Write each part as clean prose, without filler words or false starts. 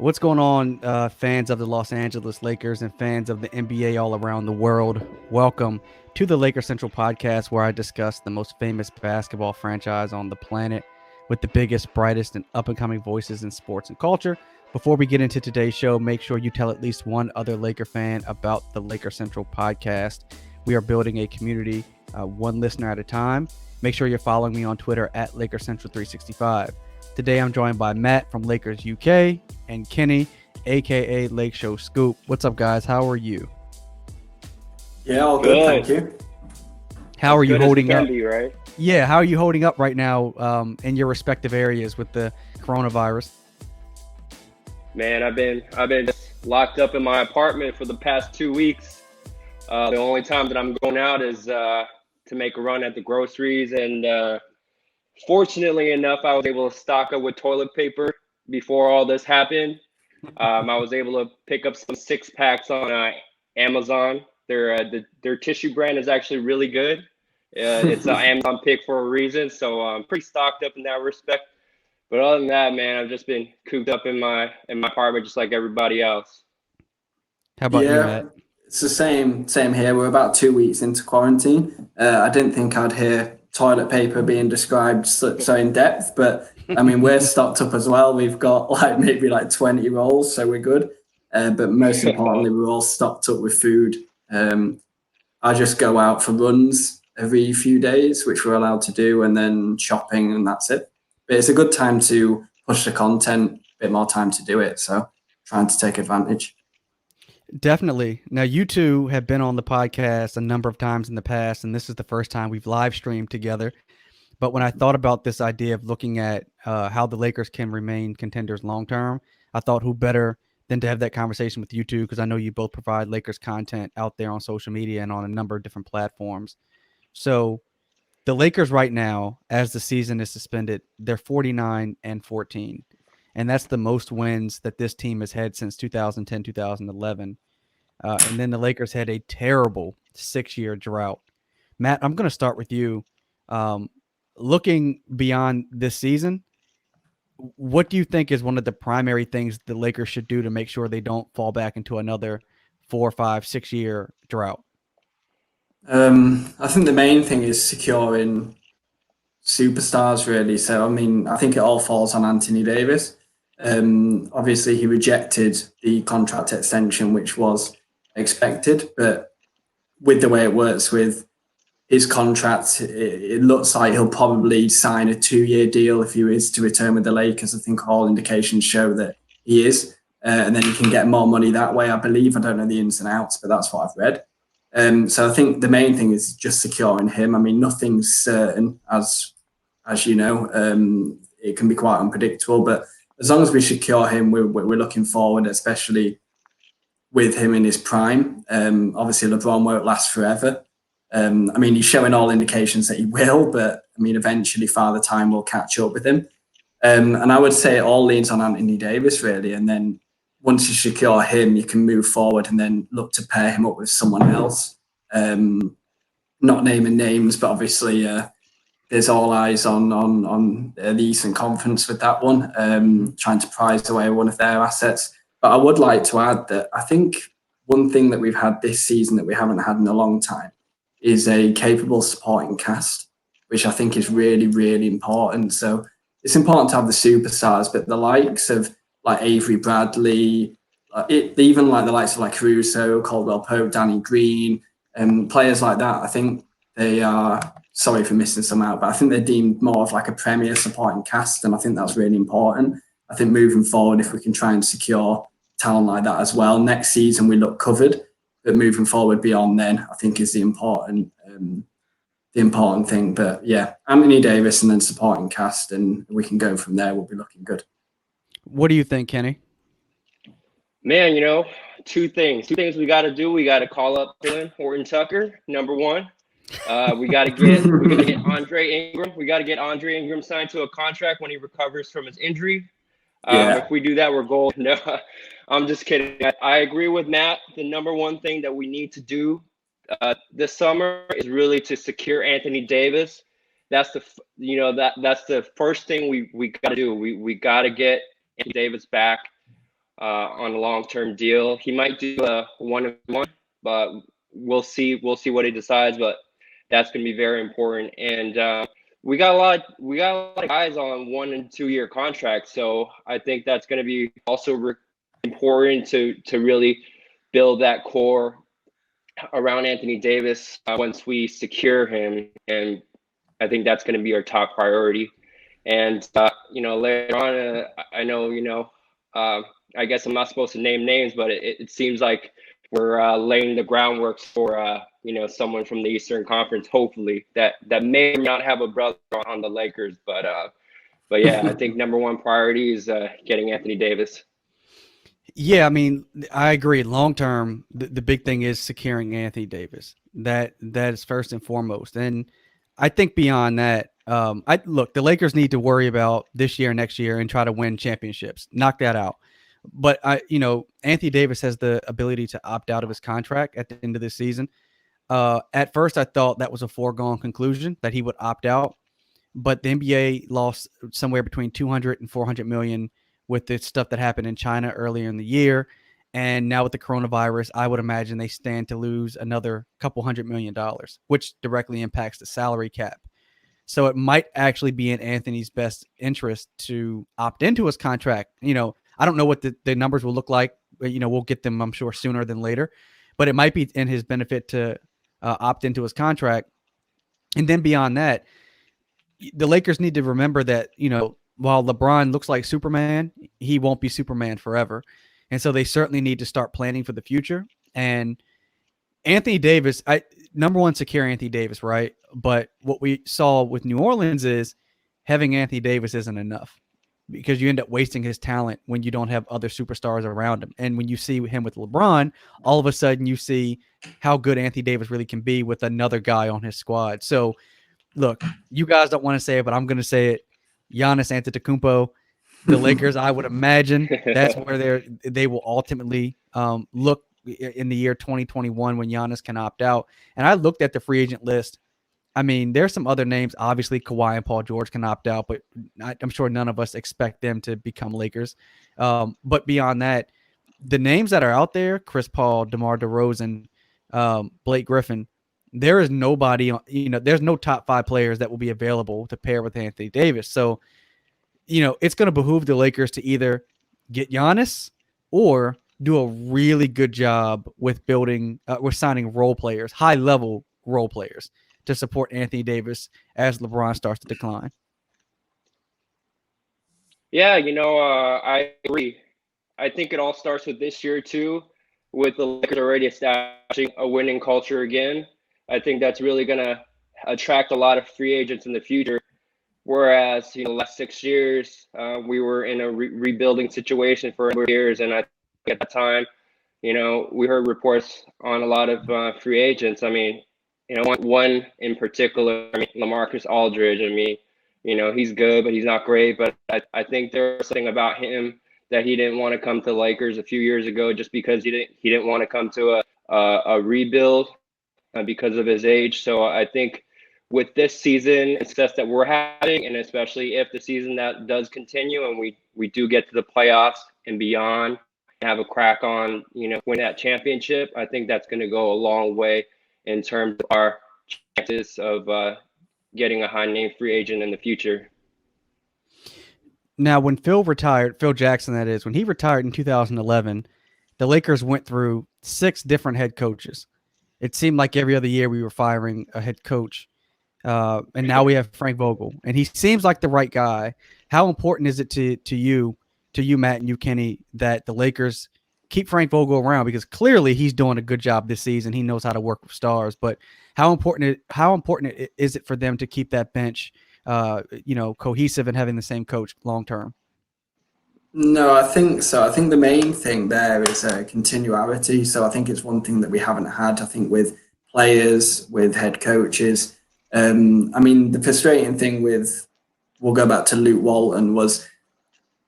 What's going on, fans of the Los Angeles Lakers and fans of the NBA all around the world? Welcome to the Lakers Central podcast, where I discuss the most famous basketball franchise on the planet with the biggest, brightest, and up and coming voices in sports and culture. Before we get into today's show, make sure you tell at least one other Laker fan about the Lakers Central podcast. We are building a community, one listener at a time. Make sure you're following me on Twitter at LakersCentral365. Today, I'm joined by Matt from Lakers UK and Kenny, aka LakeShowScoop. What's up, guys? How are you? Yeah, all good, thank you. How are you holding up? Be, right? Yeah, how are you holding up right now in your respective areas with the coronavirus? Man, I've been locked up in my apartment for the past 2 weeks. The only time that I'm going out is to make a run at the groceries, and fortunately enough, I was able to stock up with toilet paper before all this happened. I was able to pick up some 6-packs on Amazon. Their tissue brand is actually really good. It's an Amazon pick for a reason, so I'm pretty stocked up in that respect. But other than that, man, I've just been cooped up in my apartment just like everybody else. How about you, Matt? It's the same here. We're about 2 weeks into quarantine. I didn't think I'd hear toilet paper being described so in depth, but I mean, we're stocked up as well. We've got maybe 20 rolls, so we're good. But most importantly, we're all stocked up with food. I just go out for runs every few days, which we're allowed to do, and then shopping, and that's it. But it's a good time to push the content, a bit more time to do it. So trying to take advantage. Definitely. Now, you two have been on the podcast a number of times in the past, and this is the first time we've live streamed together. But when I thought about this idea of looking at how the Lakers can remain contenders long term, I thought who better than to have that conversation with you two, because I know you both provide Lakers content out there on social media and on a number of different platforms. So the Lakers right now, as the season is suspended, they're 49-14. And that's the most wins that this team has had since 2010, 2011. And then the Lakers had a terrible 6-year drought. Matt, I'm going to start with you. Looking beyond this season, what do you think is one of the primary things the Lakers should do to make sure they don't fall back into another 4, 5, 6-year drought? I think the main thing is securing superstars, really. So, I mean, I think it all falls on Anthony Davis. Obviously, he rejected the contract extension, which was expected, but with the way it works with his contract, it looks like he'll probably sign a 2-year deal if he is to return with the Lakers. I think all indications show that he is, and then he can get more money that way, I believe. I don't know the ins and outs, but that's what I've read. So I think the main thing is just securing him. I mean, nothing's certain, as you know. It can be quite unpredictable, but as long as we secure him, we're looking forward, especially with him in his prime. Obviously, LeBron won't last forever. I mean, he's showing all indications that he will, but I mean, eventually Father Time will catch up with him. And I would say it all leans on Anthony Davis, really. And then once you secure him, you can move forward and then look to pair him up with someone else. Not naming names, but obviously there's all eyes on the Eastern Conference with that one, trying to prize away one of their assets. But I would like to add that I think one thing that we've had this season that we haven't had in a long time is a capable supporting cast, which I think is really, really important. So it's important to have the superstars, but the likes of Avery Bradley, even the likes of Caruso, Caldwell Pope, Danny Green, and players like that, I think they are, sorry for missing some out, but I think they're deemed more of a premier supporting cast, and I think that's really important. I think moving forward, if we can try and secure talent like that as well, next season we look covered, but moving forward beyond then, I think is the important thing. But yeah, Anthony Davis and then supporting cast, and we can go from there. We'll be looking good. What do you think, Kenny? Man, two things we got to do. We got to call up Horton Tucker, number one. We got to get Andre Ingram. We got to get Andre Ingram signed to a contract when he recovers from his injury. If we do that, we're gold. No, I'm just kidding. I agree with Matt. The number one thing that we need to do this summer is really to secure Anthony Davis. That's the first thing we got to do. We got to get Anthony Davis back. on a long-term deal. He might do a 1-1, but we'll see. We'll see what he decides. But that's going to be very important. And we got a lot of guys on 1 and 2 year contracts. So I think that's going to be also important to really build that core around Anthony Davis once we secure him. And I think that's going to be our top priority. And later on, I know I guess I'm not supposed to name names, but it seems like we're laying the groundwork for someone from the Eastern Conference, hopefully that may not have a brother on the Lakers, but yeah, I think number one priority is getting Anthony Davis. Yeah, I mean, I agree. Long term, the big thing is securing Anthony Davis. That is first and foremost. And I think beyond that, the Lakers need to worry about this year, next year, and try to win championships. Knock that out. But Anthony Davis has the ability to opt out of his contract at the end of this season. At first, I thought that was a foregone conclusion that he would opt out, but the NBA lost somewhere between 200 and 400 million with the stuff that happened in China earlier in the year. And now with the coronavirus, I would imagine they stand to lose another couple $100 million, which directly impacts the salary cap. So it might actually be in Anthony's best interest to opt into his contract. I don't know what the numbers will look like. We'll get them, I'm sure, sooner than later. But it might be in his benefit to opt into his contract. And then beyond that, the Lakers need to remember that, while LeBron looks like Superman, he won't be Superman forever. And so they certainly need to start planning for the future. And Anthony Davis, number one, secure Anthony Davis, right? But what we saw with New Orleans is having Anthony Davis isn't enough because you end up wasting his talent when you don't have other superstars around him. And when you see him with LeBron, all of a sudden you see how good Anthony Davis really can be with another guy on his squad. So, look, you guys don't want to say it, but I'm going to say it. Giannis Antetokounmpo, the Lakers, I would imagine that's where they will ultimately look in the year 2021 when Giannis can opt out. And I looked at the free agent list. I mean, there's some other names. Obviously, Kawhi and Paul George can opt out, but I'm sure none of us expect them to become Lakers. But beyond that, the names that are out there, Chris Paul, DeMar DeRozan, Blake Griffin, there is nobody, there's no top 5 players that will be available to pair with Anthony Davis. So, it's going to behoove the Lakers to either get Giannis or do a really good job with signing role players, high level role players to support Anthony Davis as LeBron starts to decline. Yeah, I agree. I think it all starts with this year too, with the Lakers already establishing a winning culture again. I think that's really going to attract a lot of free agents in the future. Whereas, the last 6 years, we were in a rebuilding situation for a number of years. And I think at that time, we heard reports on a lot of free agents. I mean, one in particular, LaMarcus Aldridge. I mean, he's good, but he's not great. But I think there was something about him that he didn't want to come to the Lakers a few years ago just because he didn't want to come to a rebuild because of his age. So I think with this season and success that we're having, and especially if the season that does continue and we do get to the playoffs and beyond, have a crack on, win that championship, I think that's going to go a long way in terms of our chances of getting a high-name free agent in the future. Now, when Phil Jackson, that is, when he retired in 2011, the Lakers went through 6 different head coaches. It seemed like every other year we were firing a head coach. And now we have Frank Vogel, and he seems like the right guy. How important is it to you, Matt, and you, Kenny, that the Lakers keep Frank Vogel around? Because clearly he's doing a good job this season. He knows how to work with stars. But how important is it for them to keep that bench, cohesive and having the same coach long term? No, I think so. I think the main thing there is continuity. So I think it's one thing that we haven't had, I think, with players, with head coaches. The frustrating thing we'll go back to Luke Walton,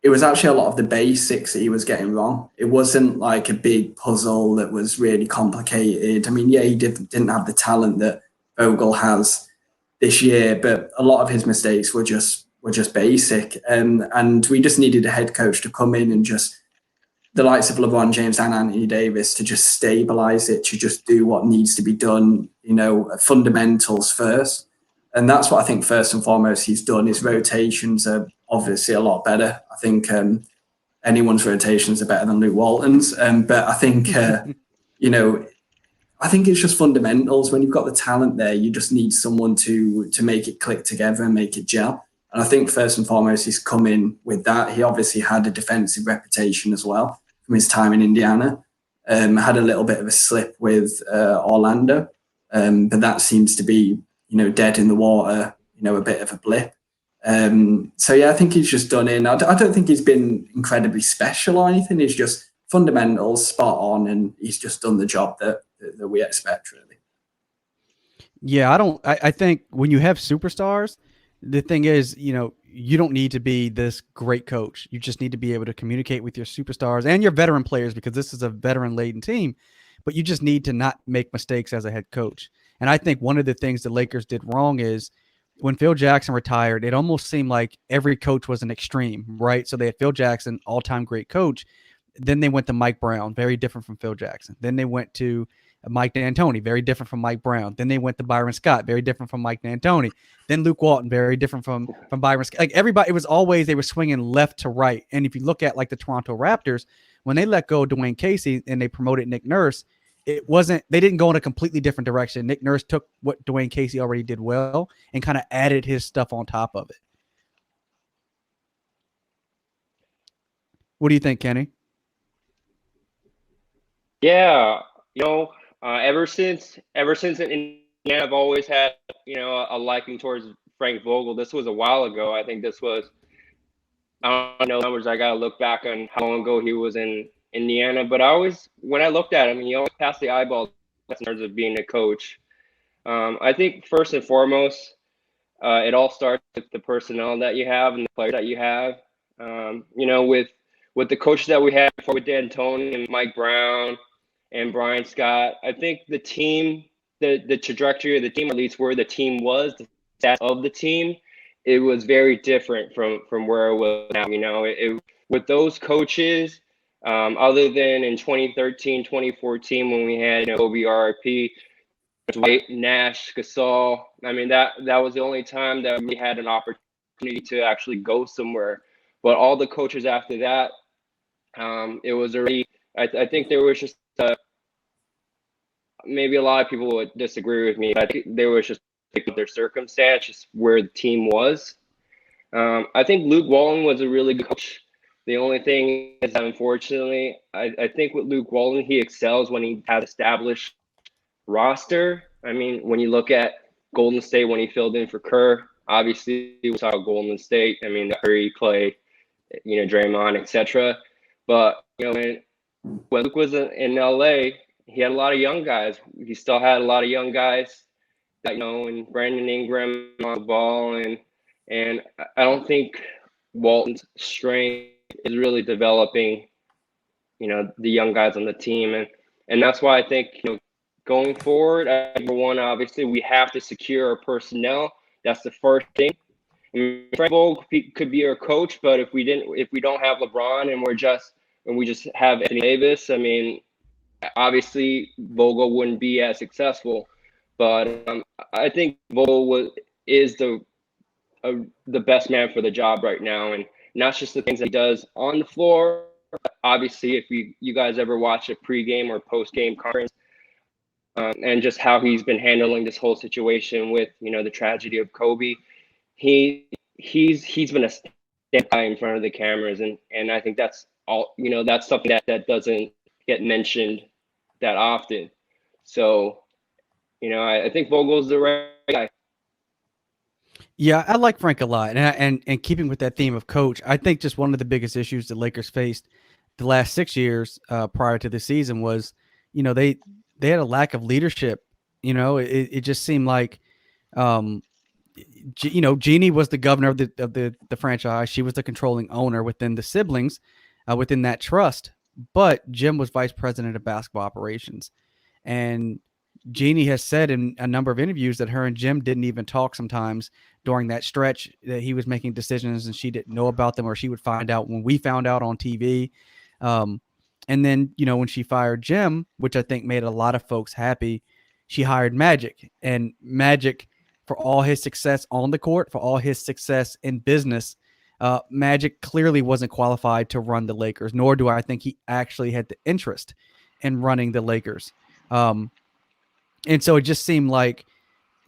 it was actually a lot of the basics that he was getting wrong. It wasn't like a big puzzle that was really complicated. He didn't have the talent that Vogel has this year, but a lot of his mistakes were just basic. And we just needed a head coach to come in and just the likes of LeBron James and Anthony Davis to just stabilize it, to just do what needs to be done, fundamentals first. And that's what I think first and foremost he's done. His rotations are obviously a lot better. I think anyone's rotations are better than Luke Walton's. But I think, I think it's just fundamentals. When you've got the talent there, you just need someone to make it click together and make it gel. And I think first and foremost, he's come in with that. He obviously had a defensive reputation as well from his time in Indiana. Had a little bit of a slip with Orlando, but that seems to be, dead in the water, a bit of a blip. So yeah, I think he's just done in. I don't think he's been incredibly special or anything. He's just fundamentals, spot on, and he's just done the job that we expect, really. Yeah, I think when you have superstars, the thing is, you don't need to be this great coach. You just need to be able to communicate with your superstars and your veteran players, because this is a veteran-laden team, but you just need to not make mistakes as a head coach. And I think one of the things the Lakers did wrong is when Phil Jackson retired, it almost seemed like every coach was an extreme, right? So they had Phil Jackson, all-time great coach. Then they went to Mike Brown, very different from Phil Jackson. Then they went to Mike D'Antoni, very different from Mike Brown. Then they went to Byron Scott, very different from Mike D'Antoni. Then Luke Walton, very different from Byron Scott. Like everybody, it was always they were swinging left to right. And if you look at like the Toronto Raptors, when they let go of Dwayne Casey and they promoted Nick Nurse, they didn't go in a completely different direction. Nick Nurse took what Dwayne Casey already did well and kind of added his stuff on top of it. What do you think, Kenny? Yeah, ever since in Indiana, I've always had a liking towards Frank Vogel. This was a while ago. I think this was, I don't know numbers. I gotta look back on how long ago he was in Indiana. But when I looked at him, he always passed the eyeball in terms of being a coach. I think first and foremost, it all starts with the personnel that you have and the players that you have. With the coaches that we had before, with D'Antoni and Mike Brown and Brian Scott, I think the team, the trajectory of the team, at least where the team was, the stats of the team, it was very different from where it was now. With those coaches, other than in 2013, 2014, when we had Kobe, RIP, Dwight, Nash, Gasol. I mean, that was the only time that we had an opportunity to actually go somewhere. But all the coaches after that, it was already. I think there was just maybe a lot of people would disagree with me. I think there was just their circumstance, just where the team was. I think Luke Walton was a really good coach. The only thing is that, unfortunately, I think with Luke Walton, he excels when he has established roster. I mean, when you look at Golden State, when he filled in for Kerr, obviously we saw Golden State. I mean, Curry, Clay, Draymond, etc. But when Luke was in LA, he had a lot of young guys. He still had a lot of young guys, and Brandon Ingram on the ball, and I don't think Walton's strength is really developing, the young guys on the team, and that's why I think going forward, number one, obviously we have to secure our personnel. That's the first thing. I mean, Frank Vogel could be our coach, but if we don't have LeBron and we just have Anthony Davis, I mean, obviously Vogel wouldn't be as successful. But I think Vogel is the best man for the job right now, and not just the things that he does on the floor. Obviously, if you guys ever watch a pregame or postgame conference, and just how he's been handling this whole situation with the tragedy of Kobe, he's been a stand guy in front of the cameras, and I think that's all. That's something that doesn't get mentioned that often. So, I think Vogel's the right guy. Yeah, I like Frank a lot, and keeping with that theme of coach, I think just one of the biggest issues the Lakers faced the last 6 years prior to the season was, they had a lack of leadership. It just seemed like, Jeannie was the governor of the franchise. She was the controlling owner within the siblings, within that trust. But Jim was vice president of basketball operations, and Jeannie has said in a number of interviews that her and Jim didn't even talk sometimes during that stretch, that he was making decisions and she didn't know about them, or she would find out when we found out on TV. And then, when she fired Jim, which I think made a lot of folks happy, she hired Magic. And Magic, for all his success on the court, for all his success in business, Magic clearly wasn't qualified to run the Lakers, nor do I think he actually had the interest in running the Lakers. And so it just seemed like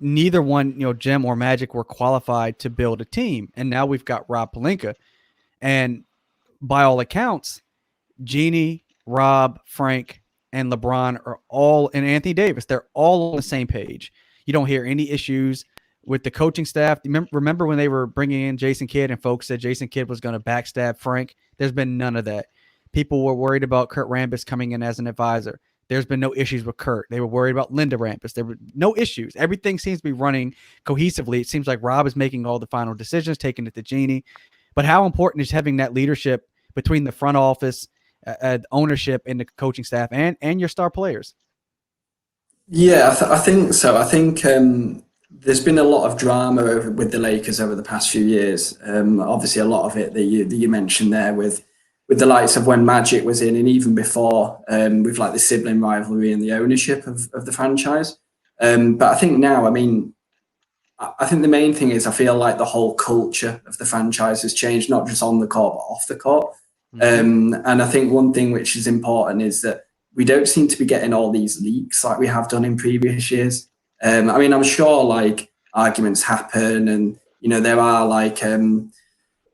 neither one, Jim or Magic, were qualified to build a team. And now we've got Rob Pelinka. And by all accounts, Jeannie, Rob, Frank, and LeBron are all, and Anthony Davis, they're all on the same page. You don't hear any issues with the coaching staff. Remember when they were bringing in Jason Kidd and folks said Jason Kidd was going to backstab Frank? There's been none of that. People were worried about Kurt Rambis coming in as an advisor. There's been no issues with Kurt. They were worried about Linda Rambis. There were no issues. Everything seems to be running cohesively. It seems like Rob is making all the final decisions, taking it to Jeannie. But how important is having that leadership between the front office, ownership, and the coaching staff, and your star players? Yeah, I think so. I think there's been a lot of drama with the Lakers over the past few years. Obviously, a lot of it that you mentioned there with the likes of when Magic was in, and even before, with like the sibling rivalry and the ownership of the franchise. But I think now, I mean, I think the main thing is I feel like the whole culture of the franchise has changed, not just on the court, but off the court. And I think one thing which is important is that we don't seem to be getting all these leaks like we have done in previous years. I mean, I'm sure like arguments happen, and there are like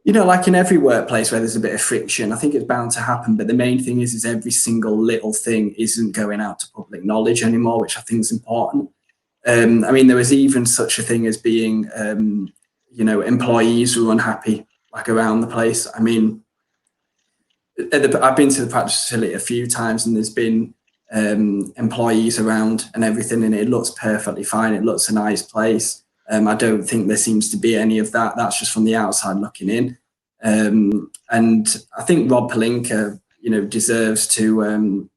like in every workplace where there's a bit of friction. I think it's bound to happen, but the main thing is every single little thing isn't going out to public knowledge anymore, which I think is important. I mean, there was even such a thing as being employees who were unhappy like around the place. I mean, I've been to the practice facility a few times, and there's been employees around and everything, and it looks perfectly fine. It looks a nice place. I don't think there seems to be any of that. That's just from the outside looking in. And I think Rob Pelinka, deserves to,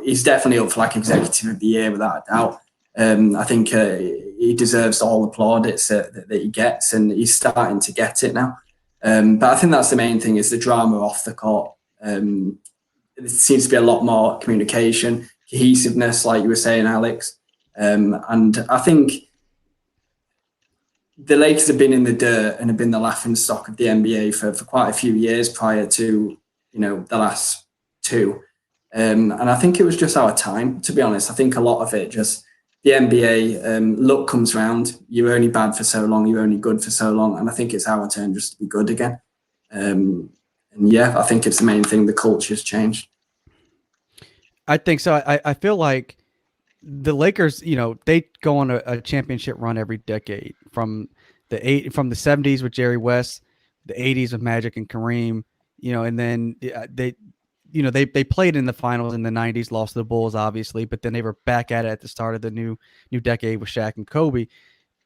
he's definitely up for like executive of the year without a doubt. I think he deserves all the plaudits that he gets, and he's starting to get it now. But I think that's the main thing, is the drama off the court. There seems to be a lot more communication, cohesiveness, like you were saying, Alex. And I think the Lakers have been in the dirt and have been the laughing stock of the NBA for quite a few years prior to, the last two. And I think it was just our time, to be honest. I think a lot of it just, the NBA, luck comes round. You're only bad for so long. You're only good for so long. And I think it's our turn just to be good again. And yeah, I think it's the main thing. The culture's changed. I think so. I feel like the Lakers, they go on a championship run every decade, from the 70s with Jerry West, the 80s with Magic and Kareem, and then they played in the finals in the 90s, lost to the Bulls, obviously, but then they were back at it at the start of the new decade with Shaq and Kobe.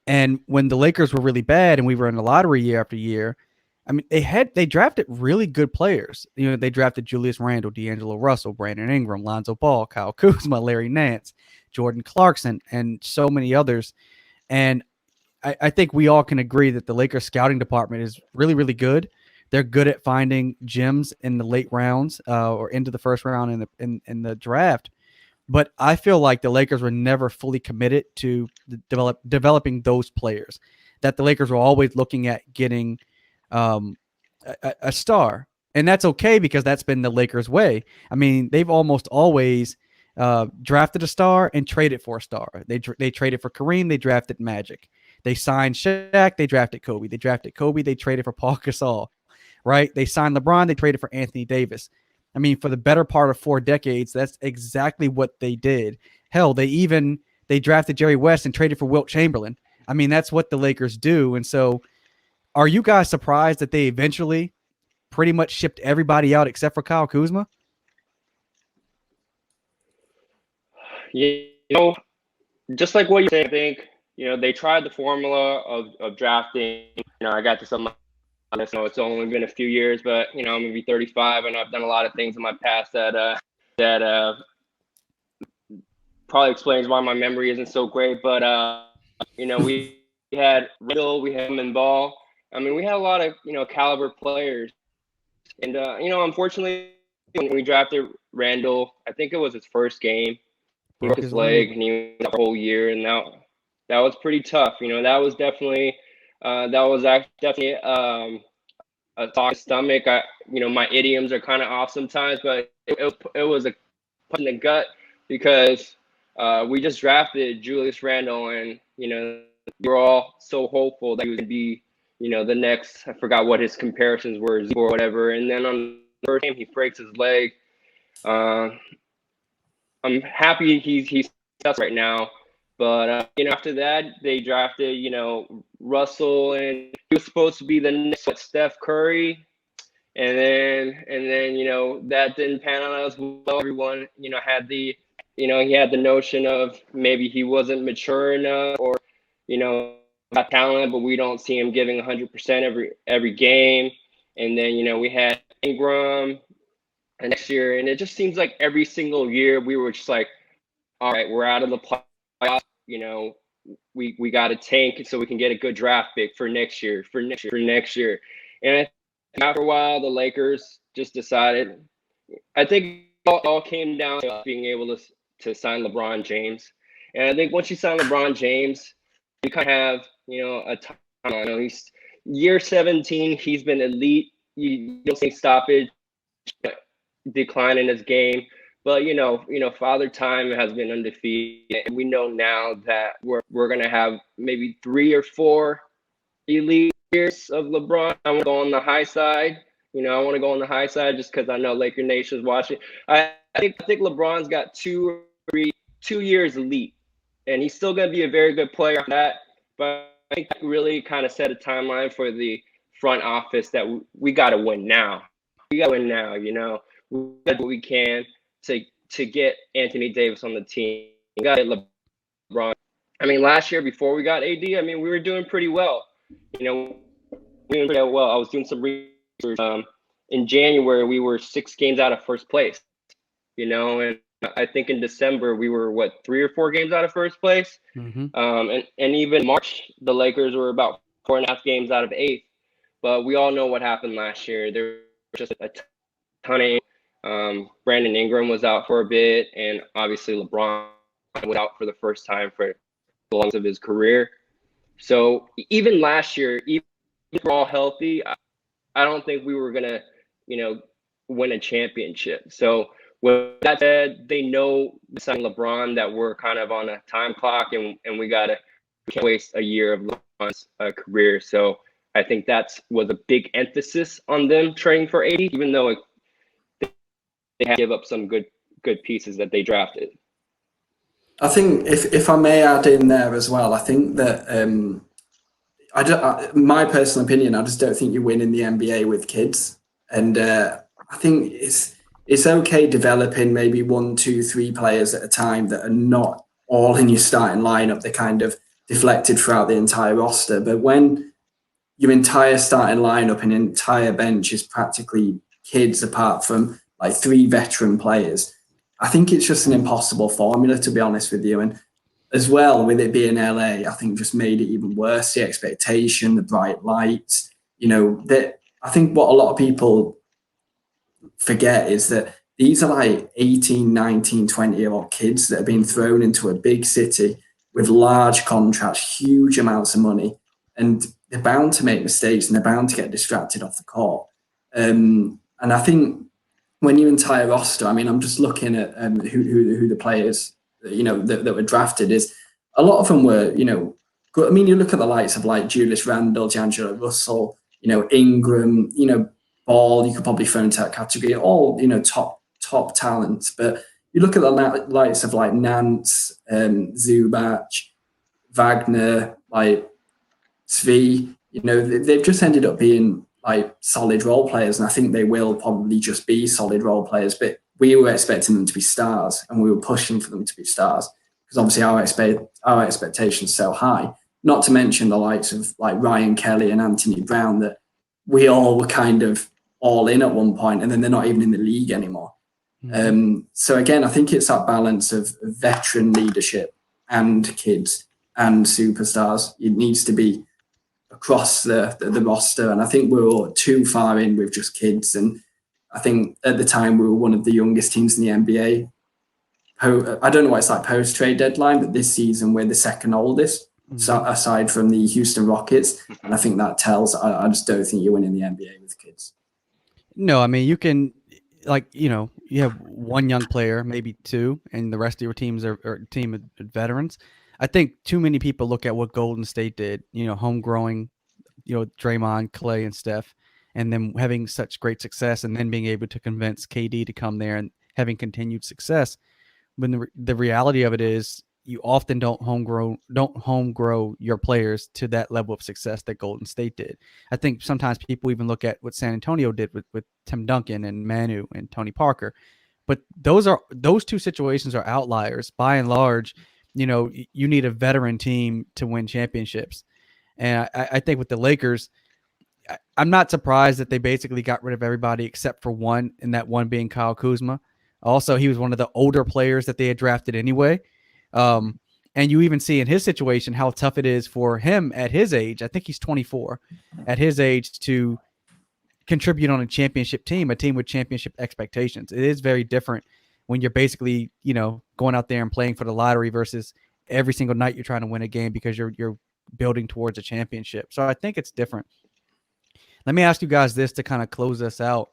And when the Lakers were really bad and we were in the lottery year after year, I mean, they drafted really good players. They drafted Julius Randle, D'Angelo Russell, Brandon Ingram, Lonzo Ball, Kyle Kuzma, Larry Nance, Jordan Clarkson, and so many others. And I think we all can agree that the Lakers scouting department is really, really good. They're good at finding gems in the late rounds or into the first round in the draft. But I feel like the Lakers were never fully committed to developing those players, that the Lakers were always looking at getting a star. And that's okay, because that's been the Lakers' way. I mean, they've almost always drafted a star and traded for a star. They traded for Kareem. They drafted Magic. They signed Shaq. They drafted Kobe. They drafted Kobe. They traded for Paul Gasol. Right? They signed LeBron. They traded for Anthony Davis. I mean, for the better part of 4 decades, that's exactly what they did. Hell, they drafted Jerry West and traded for Wilt Chamberlain. I mean, that's what the Lakers do. And so, are you guys surprised that they eventually pretty much shipped everybody out except for Kyle Kuzma? Just like what you say, I think, they tried the formula of drafting. I got this on my list. It's only been a few years, but, I'm going to be 35, and I've done a lot of things in my past that probably explains why my memory isn't so great. But, we had Riddle, we had him in Ball. I mean, we had a lot of, caliber players. And, unfortunately, when we drafted Randall, I think it was his first game. He broke his leg, and he was out the whole year, and that was pretty tough. That was definitely definitely a talk stomach. My idioms are kind of off sometimes, but it was a punch in the gut because we just drafted Julius Randle, and we were all so hopeful that he was going to be the next. I forgot what his comparisons were or whatever, and then on the first game he breaks his leg. I'm happy he's right now, but after that they drafted Russell, and he was supposed to be the next Steph Curry, and then that didn't pan out as well. Everyone had the he had the notion of maybe he wasn't mature enough, or got talent, but we don't see him giving 100% every game. And then we had Ingram next year, and it just seems like every single year we were just like, all right, we're out of the playoffs. We got to tank so we can get a good draft pick for next year. And I think after a while, the Lakers just decided. I think it all came down to being able to sign LeBron James. And I think once you sign LeBron James, you kind of have a ton. He's year 17. He's been elite. You don't see stoppage, decline in his game. But Father Time has been undefeated, and we know now that we're gonna have maybe 3 or 4 elite years of LeBron. I want to go on the high side. I want to go on the high side just because I know Laker Nation's watching. I think LeBron's got 2 years elite, and he's still gonna be a very good player after that. But I think that really kind of set a timeline for the front office that we got to win now. We got to win now. We got to do what we can to get Anthony Davis on the team. We got to get LeBron. I mean, last year before we got AD, we were doing pretty well. We were doing pretty well. I was doing some research. In January, we were 6 games out of first place. And I think in December we were 3 or 4 games out of first place. Mm-hmm. And even March, the Lakers were about 4.5 games out of 8th. But we all know what happened last year. There was just a ton of. Brandon Ingram was out for a bit, and obviously LeBron was out for the first time for the length of his career. So even last year, even if we're all healthy, I don't think we were gonna, win a championship. So with that said, they know signing LeBron that we're kind of on a time clock, and we can't waste a year of LeBron's career. So I think was a big emphasis on them trading for AD, even though they had to give up some good pieces that they drafted. I think if I may add in there as well, I think that my personal opinion, I just don't think you win in the NBA with kids, and I think it's okay developing maybe 1, 2, 3 players at a time that are not all in your starting lineup. They're kind of deflected throughout the entire roster, but when your entire starting lineup and entire bench is practically kids, apart from 3 veteran players, I think it's just an impossible formula, to be honest with you. And as well, with it being LA, I think just made it even worse. The expectation, the bright lights, that I think what a lot of people forget is that these are 18, 19, 20-year-old kids that have been thrown into a big city with large contracts, huge amounts of money, and they're bound to make mistakes and they're bound to get distracted off the court. And I think when your entire roster, I'm just looking at who the players that were drafted, is a lot of them were good. You look at the likes of Julius Randle, D'Angelo Russell, Ingram, Ball. You could probably throw into that category. All top talents, but you look at the likes of Nance, Zubac, Wagner, Svi. They've just ended up being solid role players, and I think they will probably just be solid role players. But we were expecting them to be stars, and we were pushing for them to be stars because obviously our expectations are so high. Not to mention the likes of Ryan Kelly and Anthony Brown that we all were kind of all in at one point, and then they're not even in the league anymore. Mm-hmm. So again, I think it's that balance of veteran leadership and kids and superstars. It needs to be across the roster, and I think we're all too far in with just kids. And I think at the time we were one of the youngest teams in the NBA. I don't know what it's like post-trade deadline, but this season we're the second oldest, so aside from the Houston Rockets. And I think that tells, I just don't think you're winning the NBA with kids. No, I mean, you can, like, you have one young player, maybe two, and the rest of your teams are a team of veterans. I think too many people look at what Golden State did, home growing, Draymond, Clay, and Steph, and then having such great success, and then being able to convince KD to come there and having continued success. When the reality of it is, you often don't home grow your players to that level of success that Golden State did. I think sometimes people even look at what San Antonio did with Tim Duncan and Manu and Tony Parker, but those two situations are outliers. By and large, you need a veteran team to win championships. And I think with the Lakers, I'm not surprised that they basically got rid of everybody except for one, and that one being Kyle Kuzma. Also, he was one of the older players that they had drafted anyway. And you even see in his situation how tough it is for him at his age. I think he's 24 at his age to contribute on a championship team, a team with championship expectations. It is very different when you're basically, going out there and playing for the lottery versus every single night you're trying to win a game because you're building towards a championship. So I think it's different. Let me ask you guys this to kind of close us out.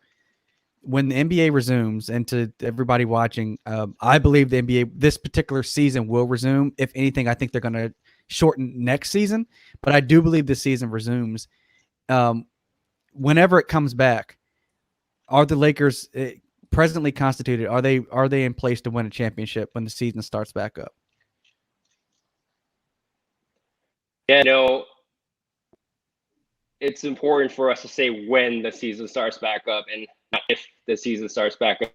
When the NBA resumes, and to everybody watching, I believe the NBA this particular season will resume. If anything, I think they're going to shorten next season, but I do believe this season resumes. Whenever it comes back, are the Lakers presently constituted? Are they in place to win a championship when the season starts back up? Yeah, it's important for us to say when the season starts back up and not if the season starts back up.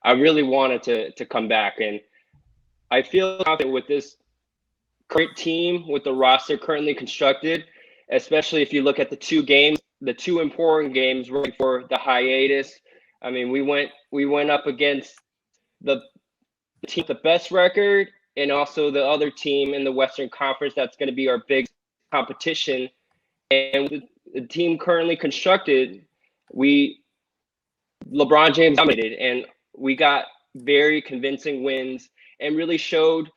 I really wanted to come back, and I feel confident with this current team, with the roster currently constructed, especially if you look at the two important games right before the hiatus. I mean, we went up against the team with the best record and also the other team in the Western Conference that's going to be our big competition. And with the team currently constructed, LeBron James dominated, and we got very convincing wins and really showed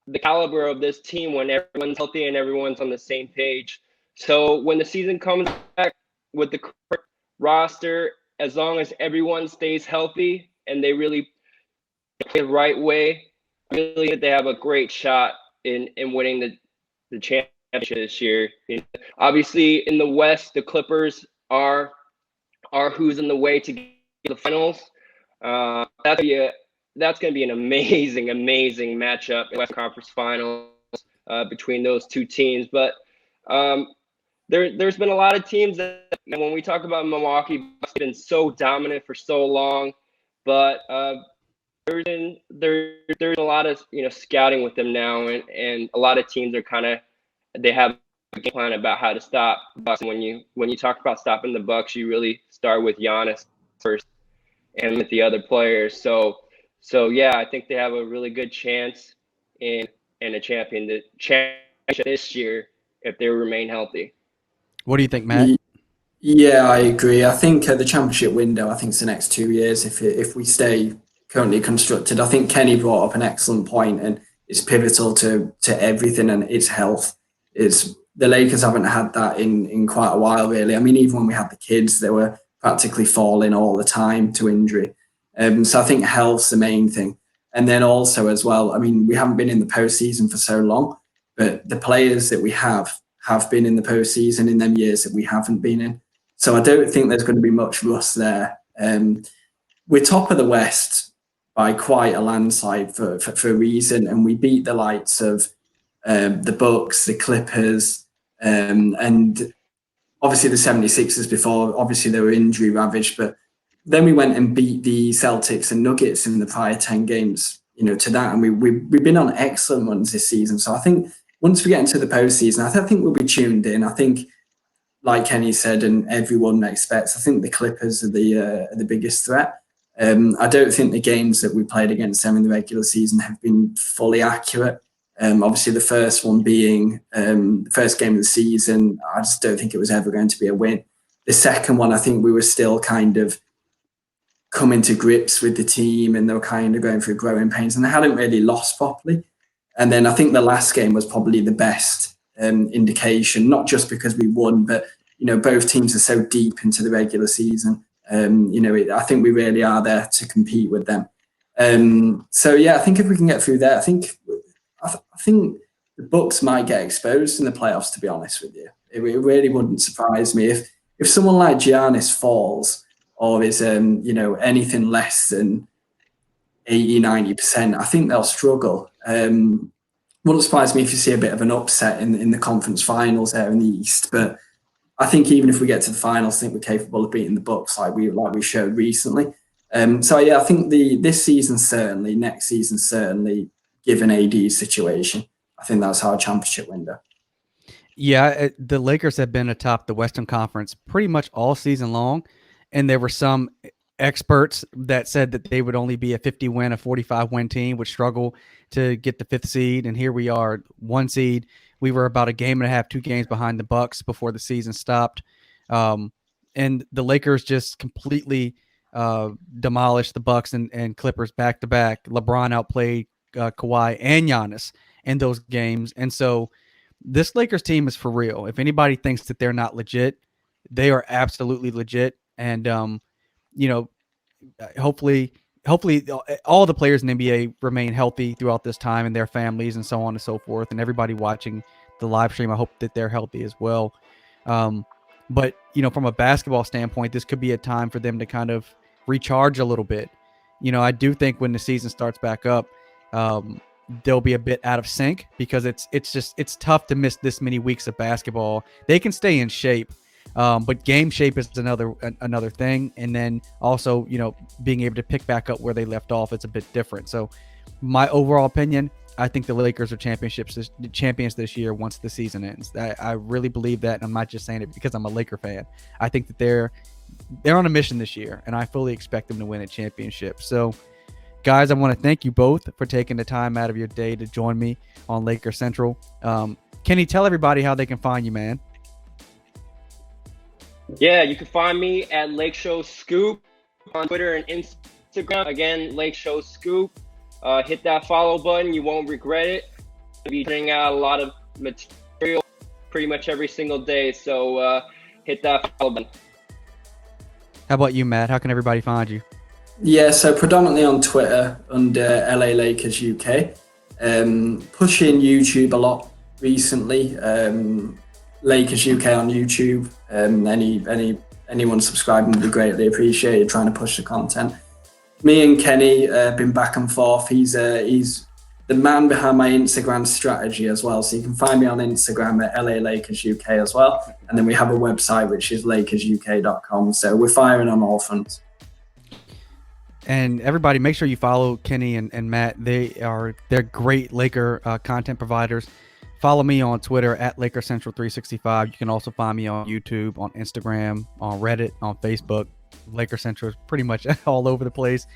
the caliber of this team when everyone's healthy and everyone's on the same page. So when the season comes back with the roster, as long as everyone stays healthy and they really play the right way, really they have a great shot in winning the championship this year. Obviously, in the West, the Clippers are who's in the way to get to the finals. That's going to be an amazing matchup in West Conference Finals between those two teams. But there's been a lot of teams that, when we talk about Milwaukee, it's been so dominant for so long. But there's a lot of scouting with them now, and a lot of teams are they have a game plan about how to stop Bucks. When you talk about stopping the Bucks, you really start with Giannis first and with the other players. So yeah, I think they have a really good chance in a championship this year if they remain healthy. What do you think, Matt? Yeah, I agree. I think the championship window, I think it's the next 2 years if we stay currently constructed. I think Kenny brought up an excellent point, and it's pivotal to everything, and it's health. The Lakers haven't had that in quite a while, really. I mean, even when we had the kids, they were practically falling all the time to injury. So I think health's the main thing. And then also as well, I mean, we haven't been in the postseason for so long, but the players that we have been in the postseason in them years that we haven't been in. So I don't think there's going to be much rust there. We're top of the West by quite a landslide for a reason, and we beat the likes of the Bucks, the Clippers, and obviously the 76ers before. Obviously they were injury ravaged, but then we went and beat the Celtics and Nuggets in the prior 10 games, to that. And we've been on excellent ones this season. So I think once we get into the postseason, I think we'll be tuned in. I think, like Kenny said, and everyone expects, I think the Clippers are the biggest threat. I don't think the games that we played against them in the regular season have been fully accurate. Obviously, the first one being the first game of the season, I just don't think it was ever going to be a win. The second one, I think we were still kind of coming to grips with the team, and they were kind of going through growing pains, and they hadn't really lost properly. And then I think the last game was probably the best indication, not just because we won, but both teams are so deep into the regular season. I think we really are there to compete with them. So yeah, I think if we can get through there, I think the Bucks might get exposed in the playoffs. To be honest with you, it really wouldn't surprise me if someone like Giannis falls or is anything less than 80-90%. I think they'll struggle. Wouldn't surprise me if you see a bit of an upset in the conference finals there in the East, but I think even if we get to the finals, I think we're capable of beating the Bucks like we showed recently. So yeah, I think this season certainly, next season certainly, given AD's situation, I think that's our championship window. Yeah, the Lakers have been atop the Western Conference pretty much all season long, and there were some experts that said that they would only be a 50-win, a 45-win team, would struggle to get the 5th seed, and here we are, 1 seed. We were about a game and a half, 2 games behind the Bucks before the season stopped, and the Lakers just completely demolished the Bucks and Clippers back to back. LeBron outplayed Kawhi and Giannis in those games, and so this Lakers team is for real. If anybody thinks that they're not legit, they are absolutely legit. And hopefully all the players in the NBA remain healthy throughout this time, and their families and so on and so forth. And everybody watching the live stream, I hope that they're healthy as well. But from a basketball standpoint, this could be a time for them to kind of recharge a little bit. I do think when the season starts back up, they'll be a bit out of sync because it's tough to miss this many weeks of basketball. They can stay in shape, but game shape is another thing. And then also, being able to pick back up where they left off, it's a bit different. So my overall opinion, I think the Lakers are champions this year once the season ends. I really believe that. And I'm not just saying it because I'm a Laker fan. I think that they're on a mission this year, and I fully expect them to win a championship. So guys, I want to thank you both for taking the time out of your day to join me on Laker Central. Kenny, tell everybody how they can find you, man. Yeah, you can find me at LakeShowScoop on Twitter and Instagram. Again, LakeShowScoop. Hit that follow button. You won't regret it. I'll be putting out a lot of material pretty much every single day. So hit that follow button. How about you, Matt? How can everybody find you? Yeah, so predominantly on Twitter under LA Lakers UK. Pushing YouTube a lot recently. Lakers UK on YouTube. Anyone subscribing would be greatly appreciated. Trying to push the content. Me and Kenny been back and forth. He's the man behind my Instagram strategy as well. So you can find me on Instagram at LA Lakers UK as well. And then we have a website which is LakersUK.com. So we're firing on all fronts. And everybody, make sure you follow Kenny and Matt. They're great Laker content providers. Follow me on Twitter at LakerCentral365. You can also find me on YouTube, on Instagram, on Reddit, on Facebook. Laker Central is pretty much all over the place.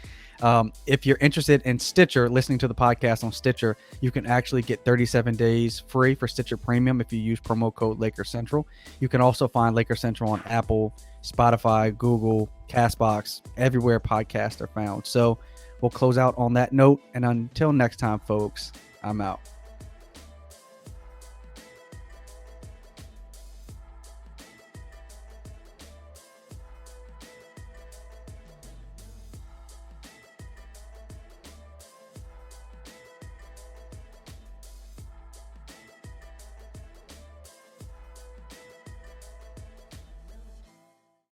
If you're interested in Stitcher, listening to the podcast on Stitcher, you can actually get 37 days free for Stitcher Premium if you use promo code Laker Central. You can also find Laker Central on Apple, Spotify, Google, Castbox, everywhere podcasts are found. So we'll close out on that note. And until next time, folks, I'm out.